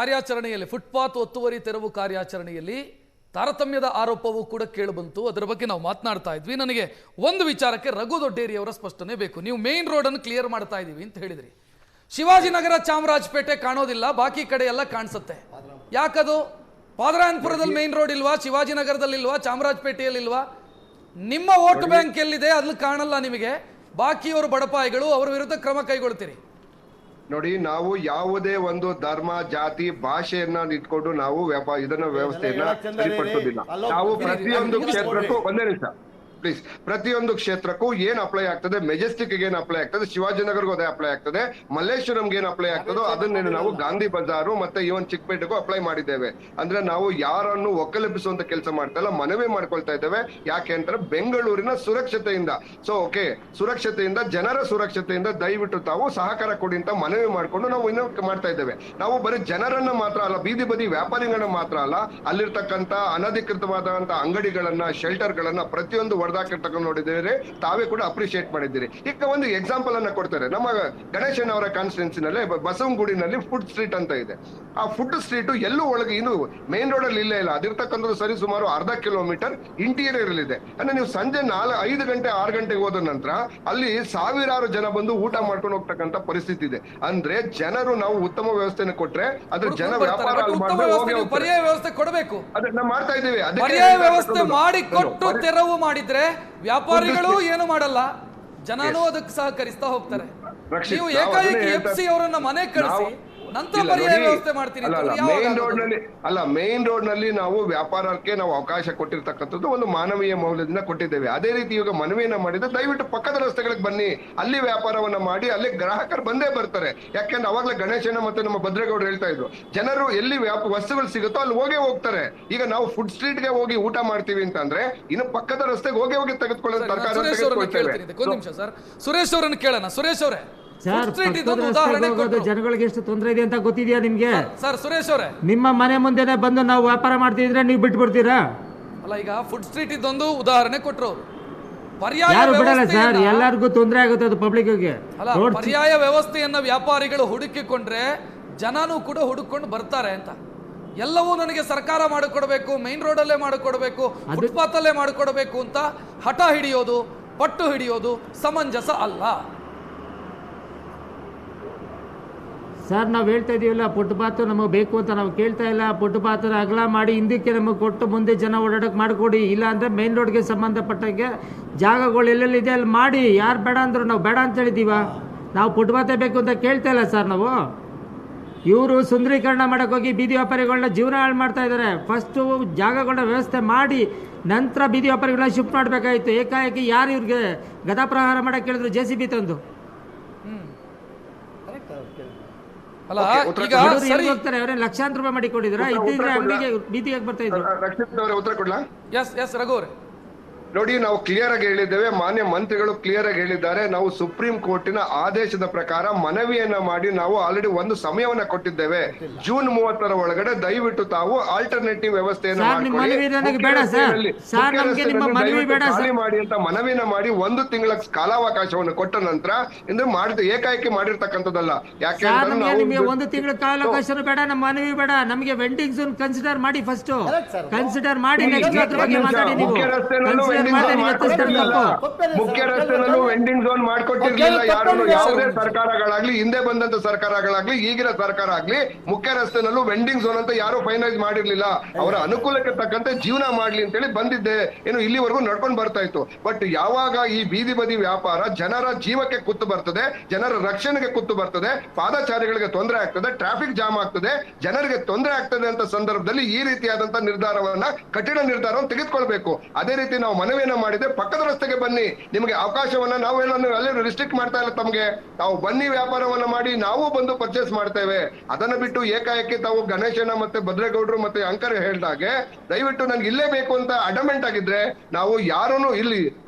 ಕಾರ್ಯಾಚರಣೆಯಲ್ಲಿ ಫುಟ್ಪಾತ್ ಒತ್ತುವರಿ ತೆರವು ಕಾರ್ಯಾಚರಣೆಯಲ್ಲಿ ತಾರತಮ್ಯದ ಆರೋಪವೂ ಕೂಡ ಕೇಳಿಬಂತು. ಅದರ ಬಗ್ಗೆ ನಾವು ಮಾತನಾಡ್ತಾ ಇದ್ವಿ. ನನಗೆ ಒಂದು ವಿಚಾರಕ್ಕೆ ರಘು ದೊಡ್ಡೇರಿ ಅವರ ಸ್ಪಷ್ಟನೆ ಬೇಕು. ನೀವು ಮೇನ್ ರೋಡ್ ಅನ್ನು ಕ್ಲಿಯರ್ ಮಾಡ್ತಾ ಇದೀವಿ ಅಂತ ಹೇಳಿದ್ರಿ. ಶಿವಾಜಿನಗರ ಚಾಮರಾಜಪೇಟೆ ಕಾಣೋದಿಲ್ಲ, ಬಾಕಿ ಕಡೆ ಎಲ್ಲ ಕಾಣಿಸುತ್ತೆ. ಯಾಕದು? ಪಾದರಾಯನಪುರದಲ್ಲಿ ಮೇನ್ ರೋಡ್ ಇಲ್ವಾ? ಶಿವಾಜಿನಗರದಲ್ಲಿ ಇಲ್ವಾ? ಚಾಮರಾಜಪೇಟೆಯಲ್ಲಿ ಇಲ್ವಾ? ನಿಮ್ಮ ವೋಟ್ ಬ್ಯಾಂಕ್ ಎಲ್ಲಿದೆ? ಅಲ್ಲಿ ಕಾಣಲ್ಲ ನಿಮಗೆ. ಬಾಕಿಯವರು ಬಡಪಾಯಿಗಳು, ಅವರ ವಿರುದ್ಧ ಕ್ರಮ ಕೈಗೊಳ್ತೀರಿ. ನೋಡಿ, ನಾವು ಯಾವುದೇ ಒಂದು ಧರ್ಮ, ಜಾತಿ, ಭಾಷೆಯನ್ನ ಇಟ್ಕೊಂಡು ನಾವು ಇದನ್ನ ವ್ಯವಸ್ಥೆಯನ್ನ ಸರಿಪಡಿಸೋದಿಲ್ಲ. ನಾವು ಪ್ರತಿಯೊಂದು ಕ್ಷೇತ್ರಕ್ಕೂ ಒಂದೇ ನಿಮಿಷ ಪ್ಲೀಸ್, ಪ್ರತಿಯೊಂದು ಕ್ಷೇತ್ರಕ್ಕೂ ಏನ್ ಅಪ್ಲೈ ಆಗ್ತದೆ, ಮೆಜೆಸ್ಟಿಕ್ ಏನ್ ಅಪ್ಲೈ ಆಗ್ತದೆ, ಶಿವಾಜಿನಗರ್ಗೂ ಅದೇ ಅಪ್ಲೈ ಆಗ್ತದೆ, ಮಲ್ಲೇಶ್ವರಂಗೆ ಏನ್ ಅಪ್ಲೈ ಆಗ್ತದೋ ಅದನ್ನೇ ನಾವು ಗಾಂಧಿ ಬಜಾರು ಮತ್ತೆ ಇವನ್ ಚಿಕ್ಕಪೇಟೆಗೂ ಅಪ್ಲೈ ಮಾಡಿದ್ದೇವೆ. ಅಂದ್ರೆ ನಾವು ಯಾರನ್ನು ಒಕ್ಕಲೆಬ್ಬಿಸುವಂತ ಕೆಲಸ ಮಾಡ್ತಾ ಇಲ್ಲ, ಮನವಿ ಮಾಡ್ಕೊಳ್ತಾ ಇದ್ದೇವೆ. ಯಾಕೆ ಅಂತಾರೆ, ಬೆಂಗಳೂರಿನ ಸುರಕ್ಷತೆಯಿಂದ ಸುರಕ್ಷತೆಯಿಂದ ಜನರ ಸುರಕ್ಷತೆಯಿಂದ ದಯವಿಟ್ಟು ತಾವು ಸಹಕಾರ ಕೊಡಿ ಅಂತ ಮನವಿ ಮಾಡ್ಕೊಂಡು ನಾವು ಇನ್ನೂ ಮಾಡ್ತಾ ಇದ್ದೇವೆ. ನಾವು ಬರೀ ಜನರನ್ನ ಮಾತ್ರ ಅಲ್ಲ, ಬೀದಿ ಬದಿ ವ್ಯಾಪಾರಿಗಳನ್ನ ಮಾತ್ರ ಅಲ್ಲ, ಅಲ್ಲಿರ್ತಕ್ಕಂಥ ಅನಧಿಕೃತವಾದಂತ ಅಂಗಡಿಗಳನ್ನ, ಶೆಲ್ಟರ್ಗಳನ್ನ ಪ್ರತಿಯೊಂದು ತಗೊಂಡು ನೋಡಿದ್ದೇವೆ. ತಾವೇ ಕೂಡ ಅಪ್ರಿಶಿಯೇಟ್ ಮಾಡಿದ್ದೀರಿ. ಈಗ ಒಂದು ಎಕ್ಸಾಂಪಲ್ ಅನ್ನ ಕೊಡ್ತಾರೆ. ನಮ್ಮ ಗಣೇಶನ್ ಅವರ ಕಾನ್ಸ್ಟಿಟ್ಯೂನ್ಸಿನಲ್ಲಿ ಬಸವನಗುಡಿನಲ್ಲಿ ಫುಡ್ ಸ್ಟ್ರೀಟ್ ಅಂತ ಇದೆ. ಆ ಫುಡ್ ಸ್ಟ್ರೀಟ್ ಎಲ್ಲೂ ಒಳಗೆ ಇನ್ನು ಮೇನ್ ರೋಡ್ ಅಲ್ಲಿ ಇಲ್ಲೇ ಇಲ್ಲ. ಅದಿರ್ತಕ್ಕಂಥದ್ದು ಸರಿ ಸುಮಾರು ಅರ್ಧ ಕಿಲೋಮೀಟರ್ ಇಂಟೀರಿಯರ್ ಅಲ್ಲಿ ಇದೆ. ಅಂದ್ರೆ ನೀವು ಸಂಜೆ 5 ಗಂಟೆ 6 ಗಂಟೆಗೆ ಹೋದ ನಂತರ ಅಲ್ಲಿ ಸಾವಿರಾರು ಜನ ಬಂದು ಊಟ ಮಾಡ್ಕೊಂಡು ಹೋಗ್ತಕ್ಕಂಥ ಪರಿಸ್ಥಿತಿ ಇದೆ. ಅಂದ್ರೆ ಜನರು ನಾವು ಉತ್ತಮ ವ್ಯವಸ್ಥೆಯನ್ನು ಕೊಟ್ರೆ ಅದ್ರ ಜನ ವ್ಯಾಪಾರ ಪರ್ಯಾಯ ವ್ಯವಸ್ಥೆ ಕೊಡಬೇಕು. ಅದನ್ನ ಮಾಡ್ತಾ ಇದ್ದೀವಿ. ಪರ್ಯಾಯ ವ್ಯವಸ್ಥೆ ಮಾಡಿ ಕೊಟ್ಟು ತೆರವು ಮಾಡಿದ್ರೆ ವ್ಯಾಪಾರಿಗಳು ಏನು ಮಾಡಲ್ಲ, ಜನನೂ ಅದಕ್ಕೆ ಸಹಕರಿಸ್ತಾ ಹೋಗ್ತಾರೆ. ನೀವು ಏಕಾಏಕಿ ಎಫ್ಸಿ ಅವರನ್ನ ಮನೆ ಕಳಿಸಿ ನಂತರ ಪರ್ಯಾಯ ವ್ಯವಸ್ಥೆ ಮಾಡ್ತೀನಿ. ಮೇನ್ ರೋಡ್ ನಲ್ಲಿ ನಾವು ವ್ಯಾಪಾರಕ್ಕೆ ನಾವು ಅವಕಾಶ ಕೊಟ್ಟಿರ್ತಕ್ಕಂಥದ್ದು ಒಂದು ಮಾನವೀಯ ಮೌಲ್ಯದಿಂದ ಕೊಟ್ಟಿದ್ದೇವೆ. ಅದೇ ರೀತಿ ಇವಾಗ ಮನವಿಯನ್ನ ಮಾಡಿದ್ರೆ ದಯವಿಟ್ಟು ಪಕ್ಕದ ರಸ್ತೆಗಳಿಗೆ ಬನ್ನಿ, ಅಲ್ಲಿ ವ್ಯಾಪಾರವನ್ನ ಮಾಡಿ, ಅಲ್ಲಿ ಗ್ರಾಹಕರು ಬಂದೇ ಬರ್ತಾರೆ. ಯಾಕೆಂದ್ರೆ ಅವಾಗಲೇ ಗಣೇಶನ ಮತ್ತೆ ನಮ್ಮ ಭದ್ರೇಗೌಡರು ಹೇಳ್ತಾ ಇದ್ರು, ಜನರು ಎಲ್ಲಿ ವಸ್ತುಗಳು ಸಿಗುತ್ತೋ ಅಲ್ಲಿ ಹೋಗ್ತಾರೆ. ಈಗ ನಾವು ಫುಡ್ ಸ್ಟ್ರೀಟ್ ಗೆ ಹೋಗಿ ಊಟ ಮಾಡ್ತೀವಿ ಅಂತಂದ್ರೆ ಇನ್ನು ಪಕ್ಕದ ರಸ್ತೆಗೆ ಹೋಗಿ ತೆಗೆದುಕೊಳ್ಳೋದು ತರಕಾರಿ. ಸುರೇಶ್ ಅವರನ್ನು ಕೇಳೋಣ. ಸುರೇಶ್ ಅವರೇ, ಜನಗಳಿಗೆ ಎಷ್ಟು ತೊಂದರೆ ಇದೆ ಅಂತ ಗೊತ್ತಿದೆಯಾ ನಿಮ್ಗೆ? ಸರ್ ಸುರೇಶ್ ಅವರೇ, ನಿಮ್ಮ ಮನೆ ಮುಂದೆನೆ ಬಂದು ನಾವು ವ್ಯಾಪಾರ ಮಾಡ್ತಿದ್ರೆ ನೀವು ಬಿಟ್ಟು ಬಿಡ್ತೀರಾ? ಅಲ್ಲ, ಈಗ ಫುಡ್ ಸ್ಟ್ರೀಟ್ ಇದೊಂದು ಉದಾಹರಣೆ ಕೊಟ್ಟರು. ಯಾರು ಬಿಡಲ್ಲ ಸರ್, ಎಲ್ಲರಿಗೂ ತೊಂದರೆ ಆಗುತ್ತೆ ಅದು ಪಬ್ಲಿಕ್ ಗೆ. ಪರ್ಯಾಯ ವ್ಯವಸ್ಥೆಯನ್ನ ವ್ಯಾಪಾರಿಗಳು ಹುಡುಕಿಕೊಂಡ್ರೆ ಜನನೂ ಕೂಡ ಹುಡುಕೊಂಡು ಬರ್ತಾರೆ ಅಂತ. ಎಲ್ಲವೂ ನನಗೆ ಸರ್ಕಾರ ಮಾಡಿಕೊಡ್ಬೇಕು, ಮೈನ್ ರೋಡ್ ಅಲ್ಲೇ ಮಾಡಿಕೊಡ್ಬೇಕು, ಫುಟ್ಪಾತ್ ಅಲ್ಲೇ ಮಾಡಿಕೊಡ್ಬೇಕು ಅಂತ ಹಠ ಹಿಡಿಯೋದು, ಪಟ್ಟು ಹಿಡಿಯೋದು ಸಮಂಜಸ ಅಲ್ಲ. ಸರ್, ನಾವು ಹೇಳ್ತಾ ಇದೀವಲ್ಲ, ಫುಟ್ಪಾತ್ ನಮಗೆ ಬೇಕು ಅಂತ ನಾವು ಕೇಳ್ತಾ ಇಲ್ಲ. ಫುಟ್ಪಾತ್ ಅಗಲ ಮಾಡಿ ಹಿಂದಕ್ಕೆ ನಮಗೆ ಕೊಟ್ಟು ಮುಂದೆ ಜನ ಓಡಾಡಕ್ಕೆ ಮಾಡಿಕೊಡಿ. ಇಲ್ಲ ಅಂದರೆ ಮೇನ್ ರೋಡ್ಗೆ ಸಂಬಂಧಪಟ್ಟಂಗೆ ಜಾಗಗಳು ಎಲ್ಲೆಲ್ಲಿದೆ ಅಲ್ಲಿ ಮಾಡಿ. ಯಾರು ಬೇಡ ಅಂದರು ನಾವು ಬೇಡ ಅಂತ ಹೇಳಿದ್ದೀವ. ನಾವು ಫುಟ್ಪಾತೇ ಬೇಕು ಅಂತ ಕೇಳ್ತಾ ಇಲ್ಲ ಸರ್ ನಾವು. ಇವರು ಸುಂದರೀಕರಣ ಮಾಡೋಕ್ಕೆ ಹೋಗಿ ಬೀದಿ ವ್ಯಾಪಾರಿಗಳನ್ನ ಜೀವನ ಹಾಳು ಮಾಡ್ತಾ ಇದ್ದಾರೆ. ಫಸ್ಟು ಜಾಗಗಳನ್ನ ವ್ಯವಸ್ಥೆ ಮಾಡಿ ನಂತರ ಬೀದಿ ವ್ಯಾಪಾರಿಗಳನ್ನ ಶಿಫ್ಟ್ ಮಾಡಬೇಕಾಯಿತು. ಏಕಾಏಕಿ ಯಾರು ಇವ್ರಿಗೆ ಗದಾ ಪ್ರಹಾರ ಮಾಡೋಕ್ಕೆ ಹೇಳಿದ್ರು JCB ತಂದು. ಲಕ್ಷಾಂತರ ರೂಪಾಯಿ ಮಾಡಿಕೊಂಡಿದ್ರ ಇದ್ದಿದ್ರೆ ಅಂಗಡಿಗೆ ಬೀದಿಗೆ ಬರ್ತಾ ಇದ್ರು. ಉತ್ತರ ಕೊಡ್ಲಾ? ಎಸ್ ರಘು ಅವರೇ, ನೋಡಿ, ನಾವು ಕ್ಲಿಯರ್ ಆಗಿ ಹೇಳಿದ್ದೇವೆ, ಮಾನ್ಯ ಮಂತ್ರಿಗಳು ಕ್ಲಿಯರ್ ಆಗಿ ಹೇಳಿದ್ದಾರೆ. ನಾವು ಸುಪ್ರೀಂ ಕೋರ್ಟಿನ ಆದೇಶದ ಪ್ರಕಾರ ಮನವಿಯನ್ನ ಮಾಡಿ ನಾವು ಆಲ್ರೆಡಿ ಒಂದು ಸಮಯವನ್ನ ಕೊಟ್ಟಿದ್ದೇವೆ. ಜೂನ್ 30 ಒಳಗಡೆ ದಯವಿಟ್ಟು ತಾವು ಆಲ್ಟರ್ನೇಟಿವ್ ವ್ಯವಸ್ಥೆಯನ್ನು ಖಾಲಿ ಮಾಡಿ ಅಂತ ಮನವಿಯನ್ನ ಮಾಡಿ 1 ತಿಂಗಳ ಕಾಲಾವಕಾಶವನ್ನು ಕೊಟ್ಟ ನಂತರ ಇಂದು ಏಕಾಏಕಿ ಮಾಡಿರ್ತಕ್ಕಂಥದ್ದಲ್ಲ. ಯಾಕೆ ನಿಮಗೆ 1 ತಿಂಗಳ ಕಾಲಾವಕಾಶ ಬೇಡ, ನಮ್ಮ ಮನವಿ ಬೇಡ, ನಮಗೆ ವೆಂಡಿಂಗ್ ಝೋನ್ ಕನ್ಸಿಡರ್ ಮಾಡಿ. ಫಸ್ಟ್ ಕನ್ಸಿಡರ್ ಮಾಡಿ ನೆಕ್ಸ್ಟ್ ಬಗ್ಗೆ ಮಾತಾಡಿ. ನೀವು ಮುಖ್ಯ ರಸ್ತೆನಲ್ಲೂ ವೆಂಡಿಂಗ್ ಝೋನ್ ಮಾಡ್ಕೊಟ್ಟಿರ್ಲಿಲ್ಲ ಯಾರು, ಯಾವುದೇ ಸರ್ಕಾರಗಳಾಗ್ಲಿ, ಹಿಂದೆ ಬಂದಂತ ಸರ್ಕಾರಗಳಾಗ್ಲಿ, ಈಗಿನ ಸರ್ಕಾರ ಆಗ್ಲಿ, ಮುಖ್ಯ ರಸ್ತೆನಲ್ಲೂ ವೆಂಡಿಂಗ್ ಝೋನ್ ಅಂತ ಯಾರು ಫೈನಲೈಸ್ ಮಾಡಿರ್ಲಿಲ್ಲ. ಅವರ ಅನುಕೂಲಕ್ಕೆ ತಕ್ಕಂತೆ ಜೀವನ ಮಾಡ್ಲಿ ಅಂತೇಳಿ ಬಂದಿದ್ದೆ, ಏನು ಇಲ್ಲಿವರೆಗೂ ನಡ್ಕೊಂಡು ಬರ್ತಾ ಇತ್ತು. ಬಟ್ ಯಾವಾಗ ಈ ಬೀದಿ ಬದಿ ವ್ಯಾಪಾರ ಜನರ ಜೀವಕ್ಕೆ ಕುತ್ತು ಬರ್ತದೆ, ಜನರ ರಕ್ಷಣೆಗೆ ಕುತ್ತು ಬರ್ತದೆ, ಪಾದಚಾರಿಗಳಿಗೆ ತೊಂದರೆ ಆಗ್ತದೆ, ಟ್ರಾಫಿಕ್ ಜಾಮ್ ಆಗ್ತದೆ, ಜನರಿಗೆ ತೊಂದರೆ ಆಗ್ತದೆ ಅಂತ ಸಂದರ್ಭದಲ್ಲಿ ಈ ರೀತಿಯಾದಂತಹ ನಿರ್ಧಾರವನ್ನ, ಕಠಿಣ ನಿರ್ಧಾರವನ್ನು ತೆಗೆದುಕೊಳ್ಬೇಕು. ಅದೇ ರೀತಿ ನಾವು ಮನವಿಯನ್ನ ಮಾಡಿದೆ, ಪಕ್ಕದ ರಸ್ತೆಗೆ ಬನ್ನಿ, ನಿಮಗೆ ಅವಕಾಶವನ್ನ ನಾವೇನು ರಿಸ್ಟ್ರಿಕ್ಟ್ ಮಾಡ್ತಾ ಇಲ್ಲ. ತಮಗೆ ತಾವು ಬನ್ನಿ, ವ್ಯಾಪಾರವನ್ನ ಮಾಡಿ, ನಾವು ಬಂದು ಪರ್ಚೇಸ್ ಮಾಡ್ತೇವೆ. ಅದನ್ನ ಬಿಟ್ಟು ಏಕಾಏಕಿ ತಾವು ಗಣೇಶನ ಮತ್ತೆ ಭದ್ರೇಗೌಡರು ಮತ್ತೆ ಅಂಕರ್ ಹೇಳಿದಾಗೆ ದಯವಿಟ್ಟು ನನ್ಗೆ ಇಲ್ಲೇ ಬೇಕು ಅಂತ ಅಡಮೆಂಟ್ ಆಗಿದ್ರೆ ನಾವು ಯಾರೂ ಇಲ್ಲಿ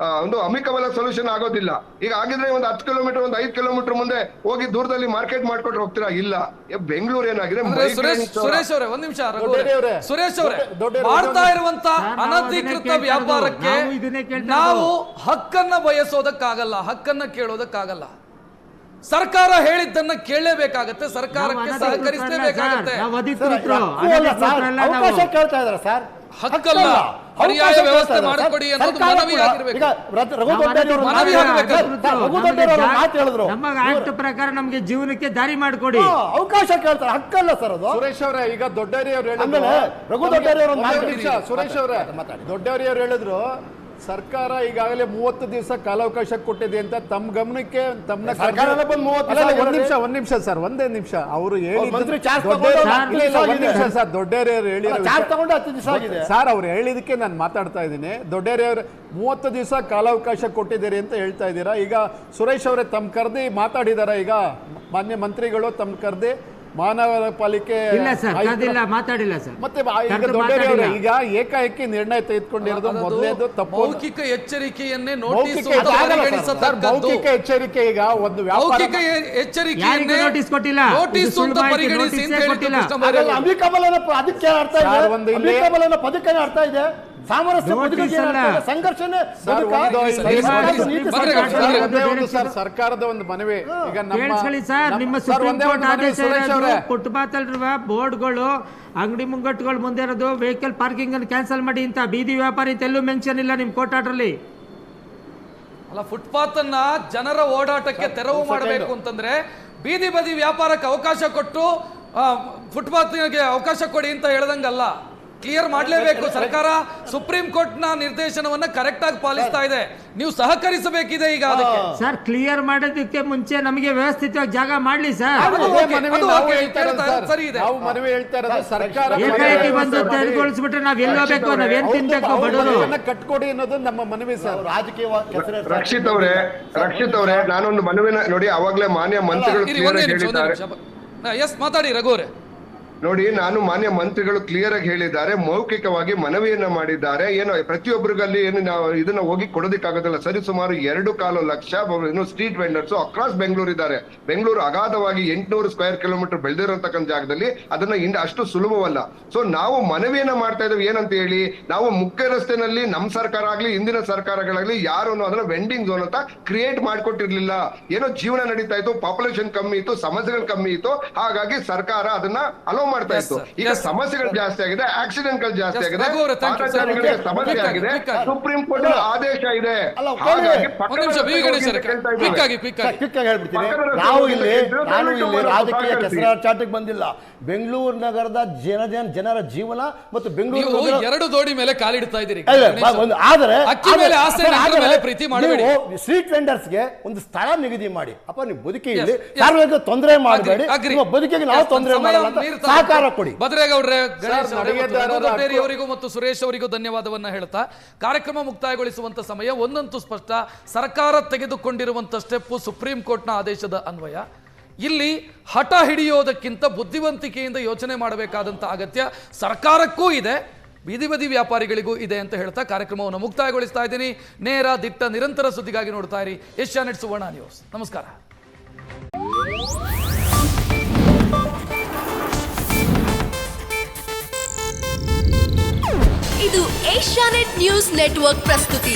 ಒಂದು ಅಮಿಕಬಲ್ ಸೊಲ್ಯೂಷನ್ ಆಗೋದಿಲ್ಲ. ಈಗ ಆಗಿದ್ರೆ ಒಂದು 10 ಕಿಲೋಮೀಟರ್, ಒಂದು 5 ಕಿಲೋಮೀಟರ್ ಮುಂದೆ ಹೋಗಿ ದೂರದಲ್ಲಿ ಮಾರ್ಕೆಟ್ ಮಾಡ್ಕೊಂಡು ಹೋಗ್ತೀರಾ? ಇಲ್ಲ. ಬೆಂಗಳೂರು ಏನಾಗಿದೆ, ಸುರೇಶ್ ಅವರೇ ಒಂದ್ ನಿಮಿಷ. ಸುರೇಶ್ ಅವರೇ, ಮಾಡ್ತಾ ಇರುವಂತ ಅನಧಿಕೃತ ವ್ಯಾಪಾರಕ್ಕೆ ನಾವು ಹಕ್ಕನ್ನ ಬಯಸೋದಕ್ಕಾಗಲ್ಲ, ಹಕ್ಕನ್ನ ಕೇಳೋದಕ್ಕಾಗಲ್ಲ. ಸರ್ಕಾರ ಹೇಳಿದ್ದನ್ನ ಕೇಳಲೇಬೇಕಾಗತ್ತೆ, ಸರ್ಕಾರಕ್ಕೆ ಸಹಕರಿಸಲೇಬೇಕಾಗತ್ತೆ. ಅವಕಾಶ ಕೇಳ್ತಾ ಇದಾರೆ ಸರ್, ಹಕ್ಕಲ್ಲ, ಪರ್ಯಾಯ ವ್ಯವಸ್ಥೆ ಮಾಡಿಕೊಡಿ ಅನ್ನೋದು ಮನವಿ ಆಗಿರ್ಬೇಕು. ನಮಗೆ ಆಕ್ಟ್ ಪ್ರಕಾರ ನಮಗೆ ಜೀವನಕ್ಕೆ ದಾರಿ ಮಾಡಿಕೊಡಿ, ಅವಕಾಶ ಕೇಳ್ತಾರೆ, ಹಕ್ಕಲ್ಲ ಸರ್ ಅದು. ಸುರೇಶ್ ಅವರೇ, ಈಗ ದೊಡ್ಡವರಿಯವರು ರಘು ದೊಡ್ಡವರಿಯವರು ಸುರೇಶ್ ಅವರೇ, ದೊಡ್ಡವರಿಯವರು ಹೇಳಿದ್ರು ಸರ್ಕಾರ ಈಗಾಗಲೇ 30 ದಿವಸ ಕಾಲಾವಕಾಶ ಕೊಟ್ಟಿದೆ ಅಂತ ತಮ್ಮ ಗಮನಕ್ಕೆ ಒಂದ್ ನಿಮಿಷ ಸರ್, ಒಂದೇ ನಿಮಿಷ. ಅವರು ಸರ್ ಅವ್ರು ಹೇಳಿದಕ್ಕೆ ನಾನು ಮಾತಾಡ್ತಾ ಇದ್ದೀನಿ. ದೊಡ್ಡೇರಿಯವರು 30 ದಿವಸ ಕಾಲಾವಕಾಶ ಕೊಟ್ಟಿದ್ದೀರಿ ಅಂತ ಹೇಳ್ತಾ ಇದ್ದೀರಾ. ಈಗ ಸುರೇಶ್ ಅವರೇ ತಮ್ಮ ಕರೆದಿ ಮಾತಾಡಿದಾರ, ಈಗ ಮಾನ್ಯ ಮಂತ್ರಿಗಳು ತಮ್ಮ ಕರೆದಿ ಮಹಾನಗರ ಪಾಲಿಕೆ ಮಾತಾಡಿಲ್ಲ ಸರ್. ಮತ್ತೆ ಈಗ ದೊಡ್ಡವರೇ ಈಗ ಏಕಾಏಕಿ ನಿರ್ಣಯ ತೆಗೆದುಕೊಂಡಿರೋದು ಮೊದಲೇದು ತಪ್ಪು. ಮೌಖಿಕ ಎಚ್ಚರಿಕೆಯನ್ನೇ ಮೌಖಿಕ ಎಚ್ಚರಿಕೆ ಈಗ ಒಂದು ಮೌಖಿಕ ಎಚ್ಚರಿಕೆಯನ್ನೇ ನೋಟಿಸ್ ಕೊಟ್ಟಿಲ್ಲ, ನೋಟಿಸ್ ಅಂತ ಪರಿಗಣಿಸಿ ಅಂತ ಹೇಳಿದ್ರು. ಅಂಬಿಕಮಲನ ಅದಕ್ಕೆ ಅರ್ಥ ಇದೆ, ಅಂಬಿಕಮಲನ ಪದಕ್ಕೆ ಅರ್ಥ ಇದೆ, ಸಾಮರಸ್ಯ ಸಂಘರ್ಷನೇ ಸರ್ಕಾರದ ಒಂದು ಮನವಿ. ಈಗ ನಿಮ್ಮ ಸುಪ್ರೀಂ ಕೋರ್ಟ್ ಆದೇಶ ಫುಟ್ಪಾತ್ ಅಲ್ಲಿರುವ ಬೋರ್ಡ್ಗಳು, ಅಂಗಡಿ ಮುಂಗಟ್ಟುಗಳು ಮುಂದೆ ಇರೋದು ವೆಹಿಕಲ್ ಪಾರ್ಕಿಂಗ್ ಅನ್ನು ಕ್ಯಾನ್ಸಲ್ ಮಾಡಿ ಅಂತ ಬೀದಿ ವ್ಯಾಪಾರಿ ಎಲ್ಲೂ ಮೆನ್ಷನ್ ಇಲ್ಲ ನಿಮ್ ಕೋರ್ಟ್ ಆರ್ಡರ್ ಅಲ್ಲಿ. ಅಲ್ಲ, ಫುಟ್ಪಾತ್ ಅನ್ನ ಜನರ ಓಡಾಟಕ್ಕೆ ತೆರವು ಮಾಡಬೇಕು ಅಂತಂದ್ರೆ ಬೀದಿ ಬದಿ ವ್ಯಾಪಾರಕ್ಕೆ ಅವಕಾಶ ಕೊಟ್ಟು ಫುಟ್ಪಾತ್ಗೆ ಅವಕಾಶ ಕೊಡಿ ಅಂತ ಹೇಳ್ದಂಗಲ್ಲ, ಕ್ಲಿಯರ್ ಮಾಡಲೇಬೇಕು. ಸರ್ಕಾರ ಸುಪ್ರೀಂ ಕೋರ್ಟ್ ನ ನಿರ್ದೇಶನವನ್ನ ಕರೆಕ್ಟ್ ಆಗಿ ಪಾಲಿಸ್ತಾ ಇದೆ, ನೀವು ಸಹಕರಿಸಬೇಕಿದೆ. ಈಗ ಅದಕ್ಕೆ ಸರ್ ಕ್ಲಿಯರ್ ಮಾಡೋದಕ್ಕೆ ಮುಂಚೆ ನಮಗೆ ವ್ಯವಸ್ಥಿತವಾಗಿ ಜಾಗ ಮಾಡ್ಲಿ ಸರ್. ಸರಿ ಇದೆ, ನಾವು ಮನವಿ ಹೇಳ್ತಾ ಇರೋದು ಸರ್ಕಾರ ಏಕಾಏಕಿ ಬಂದು ತೆರವುಗೊಳಿಸ್ಬಿಟ್ರೆ ನಾವ್ ಎಲ್ಲಿ ಹೋಗ್ಬೇಕು, ನಾವೇನ್ ತಿನ್ಬೇಕು, ಬಡವರು ಕಟ್ಕೊಡಿ ಅನ್ನೋದು ನಮ್ಮ ಮನವಿ ಸರ್. ರಾಜಕೀಯ ರಕ್ಷಿತ್ ಅವರೇ ನಾನೊಂದು ಮನವಿನ ನೋಡಿ, ಅವಾಗಲೇ ಮಾನ್ಯ ಮಂತ್ರಿಗಳು ಕ್ಲಿಯರ್ ಆಗಿ ಹೇಳಿದ್ದಾರೆ. ಎಸ್ ಮಾತಾಡಿ ರಘು ಅವರೇ. ನೋಡಿ, ನಾನು ಮಾನ್ಯ ಮಂತ್ರಿಗಳು ಕ್ಲಿಯರ್ ಆಗಿ ಹೇಳಿದ್ದಾರೆ, ಮೌಖಿಕವಾಗಿ ಮನವಿಯನ್ನ ಮಾಡಿದ್ದಾರೆ. ಏನೋ ಪ್ರತಿಯೊಬ್ಬರಿಗಲ್ಲಿ ಏನು ನಾವು ಇದನ್ನ ಹೋಗಿ ಕೊಡೋದಕ್ಕಾಗೋದಿಲ್ಲ. ಸರಿ ಸುಮಾರು 2.25 lakh street vendors across Bengaluru ಇದ್ದಾರೆ. ಬೆಂಗಳೂರು ಅಗಾಧವಾಗಿ 800 ಸ್ಕ್ವೇರ್ ಕಿಲೋಮೀಟರ್ ಬೆಳೆದಿರತಕ್ಕಂಥ ಜಾಗದಲ್ಲಿ ಅದನ್ನ ಅಷ್ಟು ಸುಲಭವಲ್ಲ. ಸೊ ನಾವು ಮನವಿಯನ್ನ ಮಾಡ್ತಾ ಇದ್ದೇವೆ ಏನಂತ ಹೇಳಿ, ನಾವು ಮುಖ್ಯ ರಸ್ತೆನಲ್ಲಿ ನಮ್ಮ ಸರ್ಕಾರ ಆಗ್ಲಿ ಹಿಂದಿನ ಸರ್ಕಾರಗಳಾಗ್ಲಿ ಯಾರು ಅದನ್ನ ವೆಂಡಿಂಗ್ ಝೋನ್ ಅಂತ ಕ್ರಿಯೇಟ್ ಮಾಡ್ಕೊಟ್ಟಿರ್ಲಿಲ್ಲ. ಏನೋ ಜೀವನ ನಡೀತಾ ಇತ್ತು, ಪಾಪ್ಯುಲೇಷನ್ ಕಮ್ಮಿ ಇತ್ತು, ಸಮಸ್ಯೆಗಳು ಕಮ್ಮಿ ಇತ್ತು, ಹಾಗಾಗಿ ಸರ್ಕಾರ ಅದನ್ನ ಅಲೋ ಮಾಡ್ತಾ ಇತ್ತು. ಈಗ ಸಮಸ್ಯೆಗಳು ಜಾಸ್ತಿ ಆಗಿದೆ, ಆಕ್ಸಿಡೆಂಟ್ ಗಳು ಜಾಸ್ತಿ ಆಗಿದೆ, ಸಮಸ್ಯೆ ಆಗಿದೆ, ಸುಪ್ರೀಂ ಕೋರ್ಟ್ ಆದೇಶ ಇದೆ. ನಾನು ಇಲ್ಲಿ ರಾಜಕೀಯ ಕೆಸರಾಚಾಟಕ್ಕೆ ಬಂದಿಲ್ಲ. ಬೆಂಗಳೂರು ನಗರದ ಜನರ ಜೀವನ ಮತ್ತು ಬೆಂಗಳೂರು 2 ಜೋಡಿ ಮೇಲೆ ಕಾಲಿಡ್ತಾ ಇದ್ದೀರಿ. ಆದರೆ ಪ್ರೀತಿ ಮಾಡಬೇಡಿ. ಸ್ಟ್ರೀಟ್ ವೆಂಡರ್ಸ್ಗೆ ಒಂದು ಸ್ಥಳ ನಿಗದಿ ಮಾಡಿ, ಅಪ್ಪ ನೀವು ಬದುಕಿಯಲ್ಲಿ ಯಾರು ತೊಂದರೆ ಮಾಡಬೇಡಿ, ನಿಮ್ಮ ಬದುಕಿಗೆ ನಾವು ತೊಂದರೆ ಮಾಡಲ್ಲ ಅಂತ ಸಹಕಾರ ಕೊಡಿ. ಭದ್ರೇಗೌಡ್ರೆ, ಅವರಿಗೂ ಮತ್ತು ಸುರೇಶ್ ಅವರಿಗೂ ಧನ್ಯವಾದವನ್ನ ಹೇಳ್ತಾ ಕಾರ್ಯಕ್ರಮ ಮುಕ್ತಾಯಗೊಳಿಸುವಂತ ಸಮಯ ಒಂದಂತೂ ಸ್ಪಷ್ಟ, ಸರ್ಕಾರ ತೆಗೆದುಕೊಂಡಿರುವಂತ ಸ್ಟೆಪ್ ಸುಪ್ರೀಂ ಕೋರ್ಟ್ನ ಆದೇಶದ ಅನ್ವಯ. ಇಲ್ಲಿ ಹಠ ಹಿಡಿಯೋದಕ್ಕಿಂತ ಬುದ್ಧಿವಂತಿಕೆಯಿಂದ ಯೋಚನೆ ಮಾಡಬೇಕಾದಂತ ಅಗತ್ಯ ಸರ್ಕಾರಕ್ಕೂ ಇದೆ, ಬೀದಿ ಬದಿ ವ್ಯಾಪಾರಿಗಳಿಗೂ ಇದೆ ಅಂತ ಹೇಳ್ತಾ ಕಾರ್ಯಕ್ರಮವನ್ನು ಮುಕ್ತಾಯಗೊಳಿಸ್ತಾ ಇದ್ದೀನಿ. ನೇರ ದಿಟ್ಟ ನಿರಂತರ ಸುದ್ದಿಗಾಗಿ ನೋಡ್ತಾ ಇರಿ ಏಷ್ಯಾನೆಟ್ ಸುವರ್ಣ ನ್ಯೂಸ್. ನಮಸ್ಕಾರ. ಇದು ಏಷ್ಯಾನೆಟ್ ನ್ಯೂಸ್ ನೆಟ್ವರ್ಕ್ ಪ್ರಸ್ತುತಿ.